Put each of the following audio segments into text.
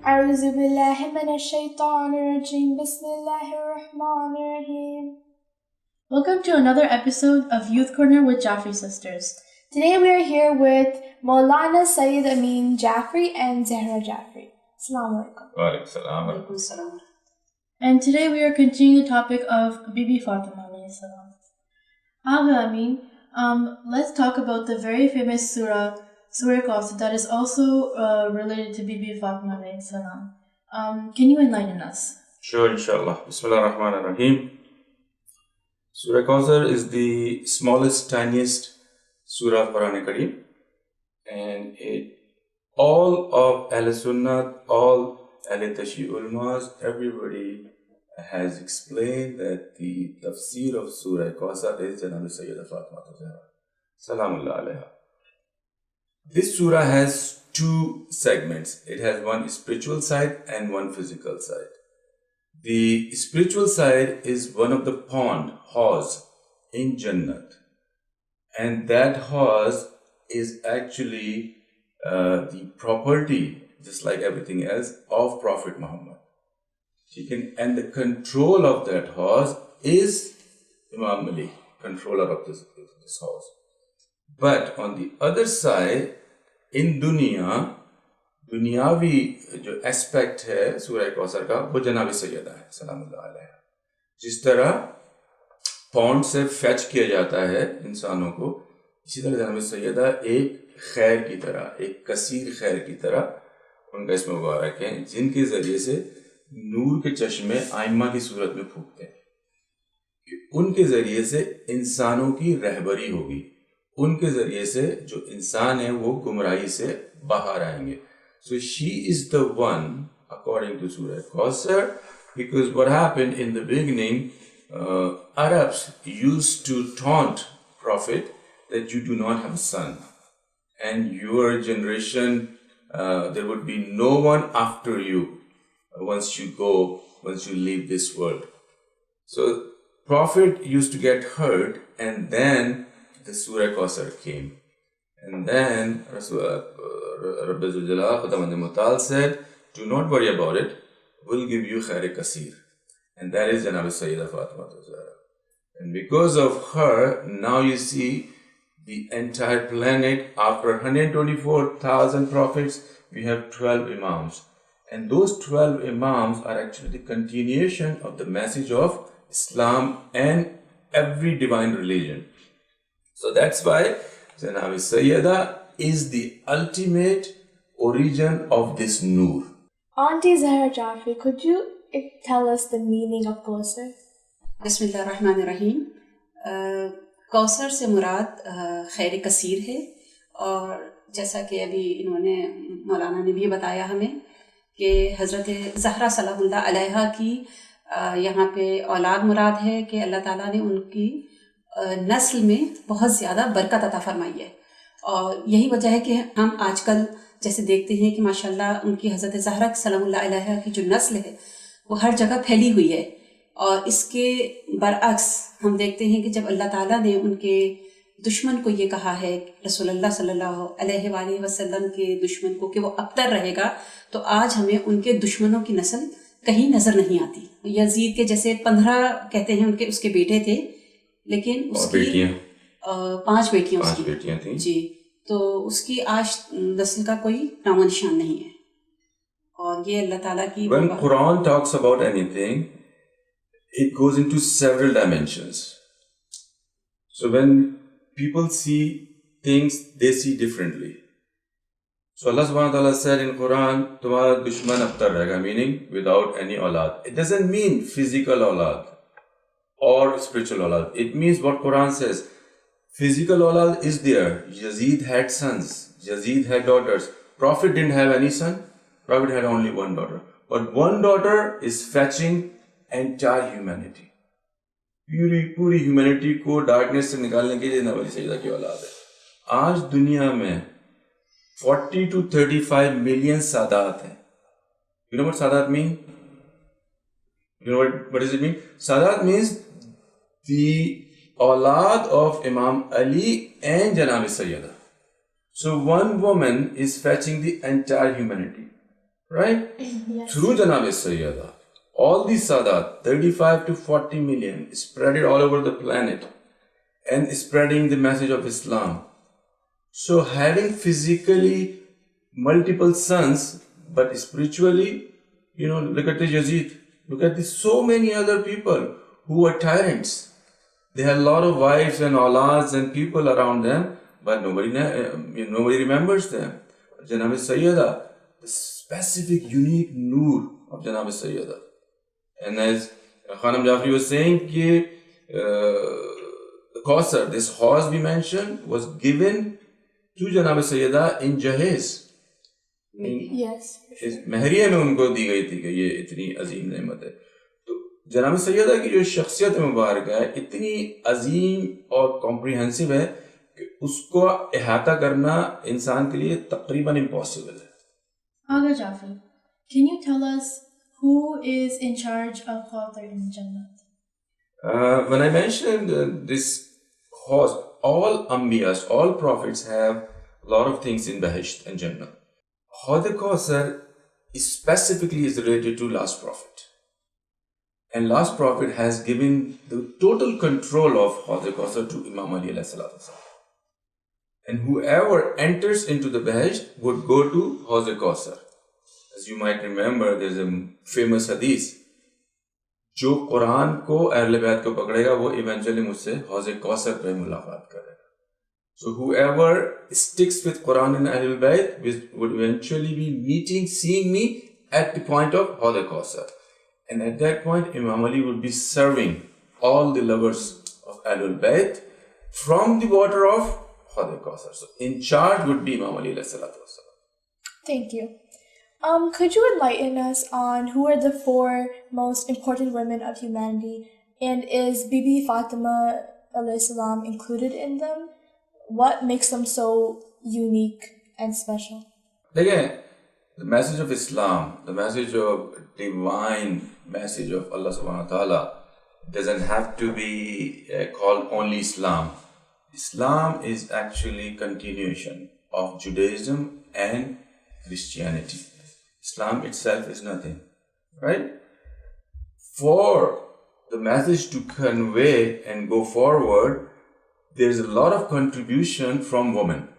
أعوذ بالله من الشيطان الرجيم بسم الله الرحمن الرحيم. Welcome to another episode of Youth Corner with Jaffri Sisters. Today we are here with Maulana Sayyid Amin Jaffri and Zahra Jaffri. Assalamu alaikum. Walaikum salam. And today we are continuing the topic of Bibi Fatima alayhi salam. Amin, let's talk about the very famous Surah KRAZR that is also related to Bibi Fatima alayhi salam. Can you enlighten us? Sure, inshallah. Bismillah ar-Rahman ar-Rahim. Surah KRAZR is the smallest, tiniest surah of Quran Kareem, and all of Ahl Sunnah, all Ahl Tashi Ulmas, everybody has explained that the tafsir of Surah KRAZR is Janab Sayyidah Fatima Zahra Salamullah alayha. This surah has two segments. It has one spiritual side and one physical side. The spiritual side is one of the haws in Jannat, and that haws is actually the property, just like everything else, of Prophet Muhammad. And the control of that haws is Imam Ali, controller of this haws. But on the other side, in दुनियावी जो aspect है सूरह कौसर का, वो जनाब सैयदा है सलामुल्लाह अलैहा. जिस तरह पॉन्ड से फेच किया जाता है इंसानों को, इसी तरह जनाब सैयदा एक खैर की तरह, एक कसीर खैर की तरह उनका इसमें मुबारक है, जिनके जरिए से नूर के चश्मे आइम्मा की सूरत में फूकते हैं. उनके जरिए से इंसानों की रहबरी होगी, उनके जरिए से जो इंसान है वो गुमराही से बाहर आएंगे. So she is the one, according to Surah KRAZR, because what happened in the beginning, Arabs used to taunt Prophet that you do not have a son, and your generation, there would be no one after you once you leave this world. So Prophet used to get hurt, and then the Surah KRAZR came. And then Rabbi Zuljalal Khudamand Mutal said, do not worry about it, we'll give you Khair Kasir. And that is Janab Sayyidah Fatima Zahra. And because of her, now you see the entire planet, after 124,000 prophets, we have 12 Imams. And those 12 Imams are actually the continuation of the message of Islam and every divine religion. So that's why Janab Sayyida is the ultimate origin of this Noor. Auntie Zahra Jaffri, could you tell us the meaning of Kausar? बिस्मिल्लाह रहमान रहीम. कौसर से मुराद खैर कसीर है, और जैसा कि अभी इन्होंने मौलाना ने भी बताया हमें कि हज़रत ज़हरा सलामुल्लाह अलैहा की यहाँ पे औलाद मुराद है कि अल्लाह ताला ने उनकी नस्ल में बहुत ज़्यादा बरकत अता फरमाई है. और यही वजह है कि हम आजकल जैसे देखते हैं कि माशाल्लाह उनकी हज़रत ज़हरा सलामुल्लाह अलैहा की जो नस्ल है वो हर जगह फैली हुई है. और इसके बरअक्स हम देखते हैं कि जब अल्लाह ताला ने उनके दुश्मन को ये कहा है, रसूलुल्लाह सल्लल्लाहु अलैहि वसल्लम के दुश्मन को, कि वो अबतर रहेगा, तो आज हमें उनके दुश्मनों की नस्ल कहीं नज़र नहीं आती. यजीद के जैसे 15 कहते हैं उनके उसके बेटे थे, लेकिन उसकी 5 बेटियां थी जी. तो उसकी आज नस्ल का कोई नामो निशान नहीं है. और ये अल्लाह ताला की When Quran talks about anything, it goes into several dimensions. So when people see things, they see differently. So Allah subhanahu wa ta'ala said in Quran, तुम्हारा दुश्मन अबतर रहेगा, meaning without any awlad. It doesn't mean physical awlad or spiritual awlad. It means what Quran says. Physical awlad is there. Yazid had sons. Yazid had daughters. Prophet didn't have any son. Prophet had only one daughter. But one daughter is fetching entire humanity. पूरी humanity को darkness से निकालने के लिए नबी सैयदा की औलाद है. आज दुनिया में 40 to 35 million सादात हैं. You know what Sadat mean? You know what does it mean? Sadat means the awlad of Imam Ali and Janab Sayyida. So one woman is fetching the entire humanity. right? Yes. Through Janab Sayyada, all these Sadat, 35 to 40 million, spread it all over the planet and spreading the message of Islam. So having physically multiple sons, but spiritually, look at the Yazid, look at so many other people who were tyrants. They had a lot of wives and awlads and people around them, but nobody remembers them. Janab Sayyada, the specific, unique noor of Janab Sayyada. And as Khanam Jaffri was saying, the KRAZR, this horse we mentioned, was given to Janab Sayyada in Jahez. Yes. इस महरिया में उनको दी गई थी कि ये इतनी अजीम नेमत है. तो जनाब सैयदा की जो शख्सियत मुबारक है इतनी अजीम और कॉम्प्रिहेंसिव है कि उसको इहाता करना इंसान के लिए तकरीबन इम्पॉसिबल है. Aga Jaffri, can you tell us who is in charge of KRAZR in Jannat? When I mentioned this horse, all Ambiyas, all prophets have a lot of things in Bahishт and Jannah. Khadir KRAZR specifically is related to last prophet. And last prophet has given the total control of Khadir KRAZR to Imam Ali alayhi salatu wasalam. And whoever enters into the Bahishт would go to Khadir KRAZR. As you might remember, there's a famous hadith. जो कुरान को अहले बैत को पकड़ेगा वो eventually मुझसे हौज़े कौसर पे मुलाकात करेगा. So whoever sticks with Quran and Ahlul Bayt would eventually be seeing me at the point of Hawd Kausar. And at that point, Imam Ali would be serving all the lovers of Ahlul Bayt from the water of Hawd Kausar. So in charge would be Imam Ali alayhi salatu wasalam. Thank you. Could you enlighten us on who are the 4 most important women of humanity, and is Bibi Fatima alayhi salam included in them? What makes them so unique and special? Again, the message of Islam, the message of divine message of Allah subhanahu wa ta'ala doesn't have to be called only Islam. Islam is actually continuation of Judaism and Christianity. Islam itself is nothing, right? For the message to convey and go forward, there's a lot of contribution from women,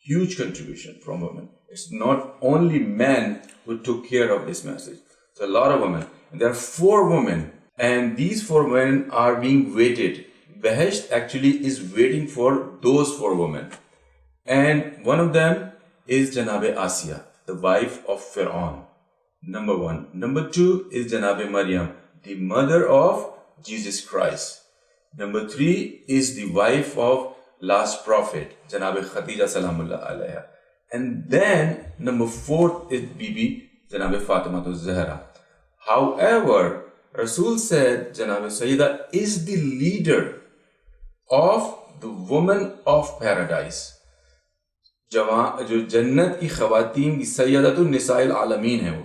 huge contribution from women. It's not only men who took care of this message. It's a lot of women. And there are 4 women, and these 4 women are being waited. Bahishт actually is waiting for those 4 women. And one of them is Janabe Asiya, the wife of Pharaoh. Number 1. Number 2 is Janabe Maryam, the mother of Jesus Christ. Number 3 is the wife of last prophet, Janabe Khadija Salamullah alayha. And then number 4 is Bibi, Janabe Fatima Zahra. However, Rasul said Janabe Sayyida is the leader of the woman of paradise. जो जन्नत की ख़वातीन की सैयदतुन निसाइल आलमीन है वो,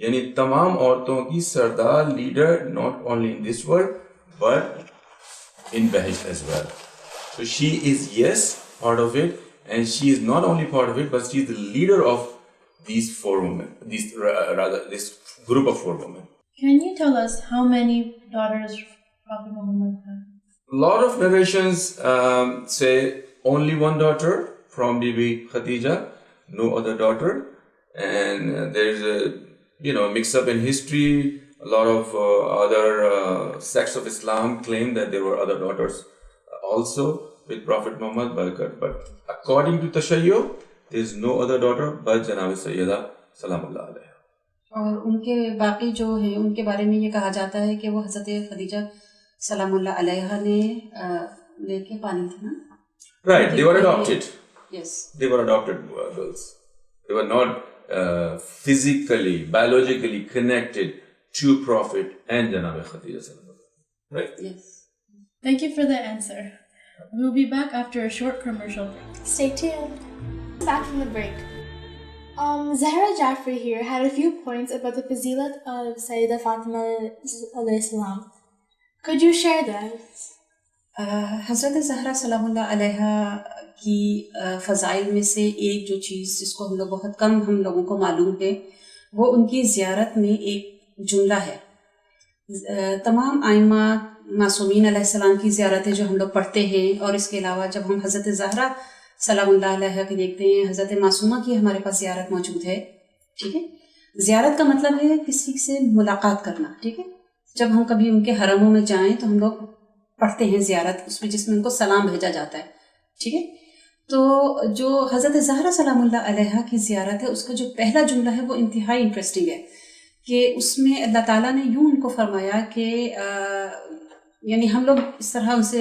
यानी तमाम औरतों की सरदार leader, not only in this world but in Bahisht as well. So she is part of it, and she is not only part of it, but she is the leader of these 4 women, this group of 4 women. Can you tell us how many daughters Prophet Muhammad had? A lot of narrations say only 1 daughter from Bibi Khadija, no other daughter, and there's a mix-up in history. A lot of other sects of Islam claim that there were other daughters also with Prophet Muhammad, but according to Tashayyo, there is no other daughter but Janab Sayyida Salamullah alayha. और उनके बाकी जो हैं उनके बारे में ये कहा जाता है कि वो हज़रत खदीजा सलामुल्लाह अलैहा ने लेके पानी थी ना. Right, they were adopted. Yes. They were adopted girls. They were not physically, biologically connected to Prophet and Janab Khadija Salamullah. Right? Yes. Thank you for the answer. We'll be back after a short commercial break. Stay tuned. Back from the break. Zahra Jaffri here had a few points about the fazilat of Sayyida Fatima alayhi salam. Could you share that? हज़रत ज़हरा सलामुल्लाह अलैहा की फ़ज़ाइल में से एक जो चीज़ जिसको हम लोगों को मालूम है वो उनकी ज़ियारत में एक जुमला है। तमाम आइम्मा मासूमीन अलैहिस्सलाम की ज़ियारतें जो हम लोग पढ़ते हैं, और इसके अलावा जब हम हज़रत ज़हरा सलामुल्लाह अलैहा की देखते हैं, हज़रत मासूमा की हमारे पास ज़ियारत मौजूद है। ठीक है, ज़ियारत का मतलब है किसी से मुलाकात करना। ठीक है, जब हम कभी उनके हरमों में जाएं तो हम लोग पढ़ते हैं ज़ियारत, उसमें जिसमें उनको सलाम भेजा जाता है। ठीक है, तो जो हज़रत ज़हरा सलामुल्लाह अलैहा की ज़ियारत है, उसका जो पहला जुमला है वो इंतहाई इंटरेस्टिंग है कि उसमें अल्लाह ताला ने यूं उनको फरमाया कि यानी हम लोग इस तरह उनसे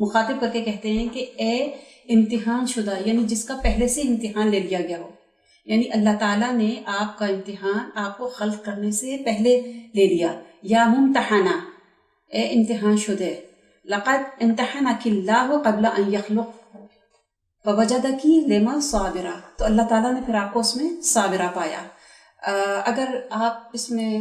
मुखातिब करके कहते हैं कि ए इम्तिहान शुदा, यानी जिसका पहले से इम्तिहान ले लिया गया हो, यानी अल्लाह ताला ने आपका इम्तिहान आपको खल्क करने से पहले ले लिया। या मुम्तहना, ए इम्तिहान शुदे, लक़द इम्तहनकिल्लाहु क़ब्ल अन यख़्लुक़ ववजदकी लिमा साबिरा, तो अल्लाह ताला ने फिर आपको उसमें साबिरा पाया। अगर आप इसमें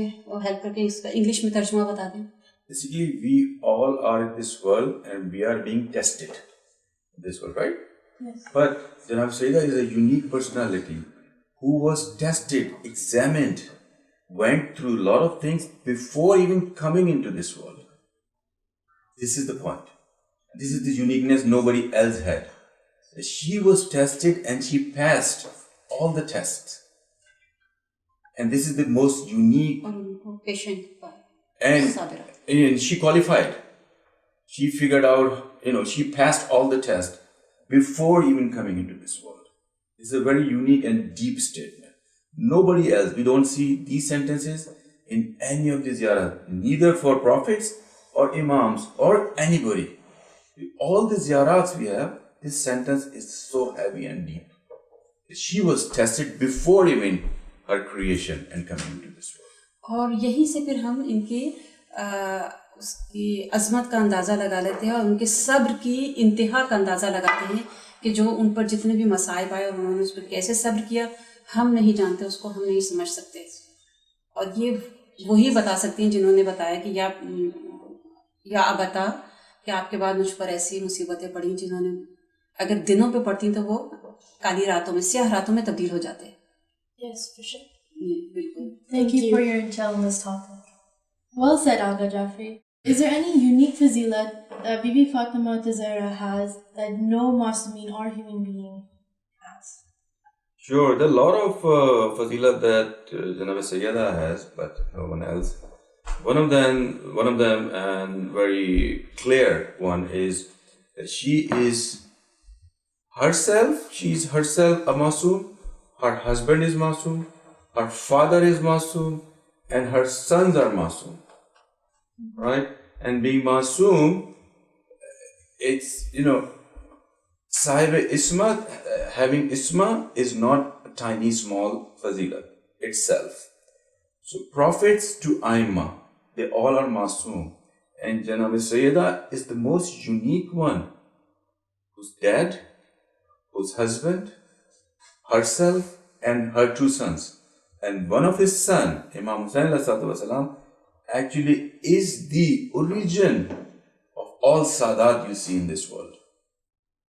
हेल्प करके इसका इंग्लिश में तर्जुमा बता दें। Basically, we all are in this world and we are being tested in this world, right? Yes. But Janab Sayyida is a unique personality who was tested, examined, went through a lot of things before even coming into this world. This is the point. This is the uniqueness nobody else had. She was tested and she passed all the tests. And this is the most unique. And she qualified. She figured out, she passed all the tests before even coming into this world. It's a very unique and deep statement. Nobody else, we don't see these sentences in any of these ziyarat, neither for prophets or imams or anybody. All the ziyarats we have, this sentence is so heavy and deep. She was tested before even her creation and coming into this world. और यहीं से फिर हम इनके उसकी अजमत का अंदाज़ा लगा लेते हैं और उनके सब्र की इंतहा का अंदाज़ा लगाते हैं कि जो उन पर जितने भी मसाइब आए और उन्होंने उस पर कैसे सब्र किया, हम नहीं जानते, उसको हम नहीं समझ सकते। और ये वही बता सकती हैं जिन्होंने बताया कि या अबता कि आपके बाद मुझ पर ऐसी मुसीबतें पड़ी जिन्होंने अगर दिनों पे पड़ती तो वो काली रातों में, स्याह रातों में तब्दील हो जाते। Yes, for sure. Thank you for your intel on this topic. Well said, Aga Jaffri. Is there any unique fazilat that Bibi Fatima Zahra has that no Muslim or human being has? Sure, there are a lot of fazilat that Janab Sayyida has, but no one else. One of them, and very clear one, is that she is herself a masoom, her husband is masoom, her father is masoom, and her sons are masoom. Right? And being masoom, it's, sahib isma, having isma is not a tiny small fazilat itself. So prophets to Aimma, they all are masoom. And Janab Sayyida is the most unique one, whose dad, whose husband, herself, and her two sons. And one of his son, Imam Hussain actually is the origin of all Sadat you see in this world.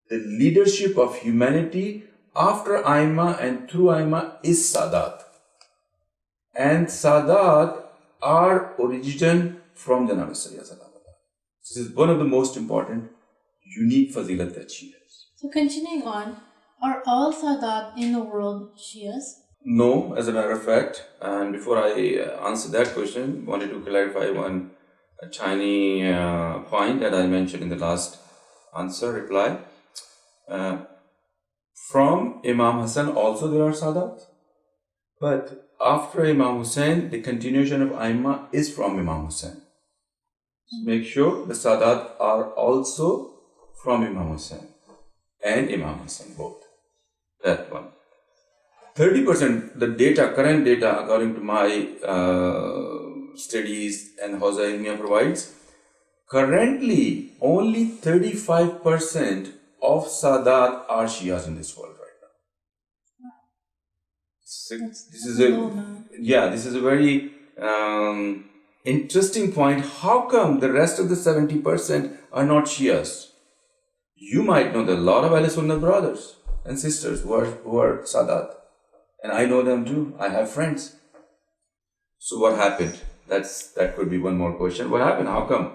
The leadership of humanity after Aimma and through Aimma is Sadat. And Sadat are origin from Janab Sayyida. This is one of the most important, unique fazilat that she has. So continuing on, are all Sadat in the world Shias? No, as a matter of fact. And before I answer that question, I wanted to clarify one tiny point that I mentioned in the last reply. From Imam Hassan also there are Sadat. But after Imam Hussain, the continuation of Aimma is from Imam Hussain. So make sure the Sadat are also from Imam Hussain and Imam Hussain both. That one. 30%, the data, current data, according to my studies and Hausa Ilmiya provides, currently only 35% of Sadat are Shias in this world right now. This is a very interesting point. How come the rest of the 70% are not Shias? You might know that a lot of Ahl Sunnah brothers and sisters who are Sadat. And I know them too. I have friends So what happened? That could be one more question. What happened? How come?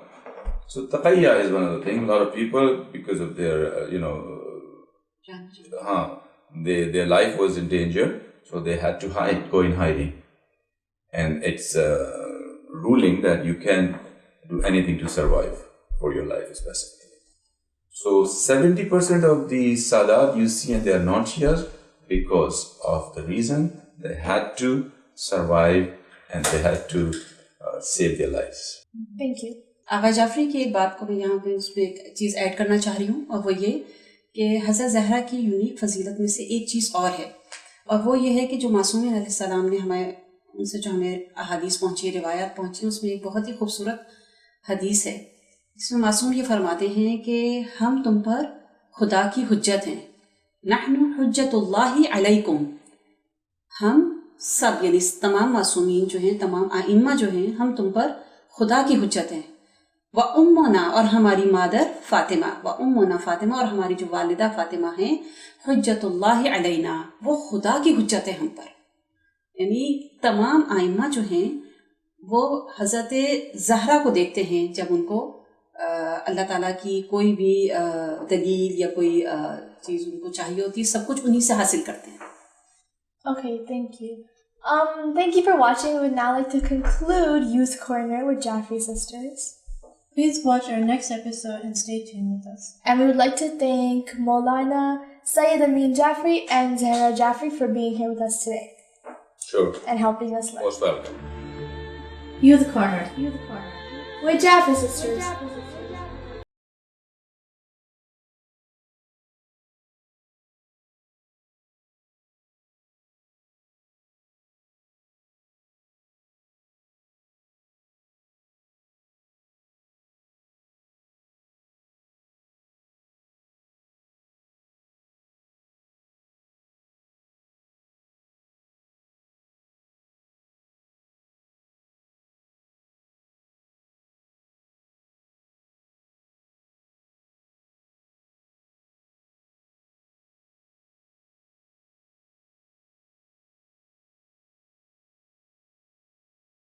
So taqiyya is one of the things. A lot of people, because of their, their life was in danger, so they had to go in hiding. And it's a ruling that you can do anything to survive for your life, especially. So 70% of the Sadat you see, and they are not here because of the reason they had to survive and they had to save their lives. Thank you. आगा जाफरी की एक बात को मैं यहाँ पे उसमें एक चीज़ add करना चाह रही हूँ, और वो ये कि हज़रत ज़हरा की यूनिक फजीलत में से एक चीज़ और है, और वो ये है कि जो मासूमीन अलैहिस्सलाम ने हमें उनसे जो हमें अहादीस पहुँची, रिवायात पहुँची, उसमें एक बहुत ही खूबसूरत हदीस है जिसमें मासूम ये फरमाते हैं कि हम तुम पर खुदा की हुज्जत हैं, नहनु हुज्जतुल्लाहि अलैकुम, हम सब यानी तमाम मासूमीन जो हैं, तमाम आइम्मा जो हैं, हम तुम पर खुदा की हुज्जत हैं। व उम्मुना, और हमारी मादर फातिमा, व उम्मुना फातिमा, और हमारी जो वालिदा फातिमा हैं, हुज्जतुल्लाहि अलैना, वो खुदा की हुज्जत है हम पर। यानी तमाम आइम्मा जो हैं वो हज़रत ज़हरा को देखते हैं जब उनको अल्लाह ताला की कोई भी दलील या कोई चीज़ उनको चाहिए होती है, सब कुछ उन्हीं से हासिल करते हैं। Okay, thank you. Thank you for watching. We would now like to conclude Youth Corner with Jaffri Sisters. Please watch our next episode and stay tuned with us. And we would like to thank Maulana Sayyid Amin Jaffri and Zahra Jaffri for being here with us today. Sure. And helping us learn. Most welcome. Youth Corner. With Jaffri Sisters.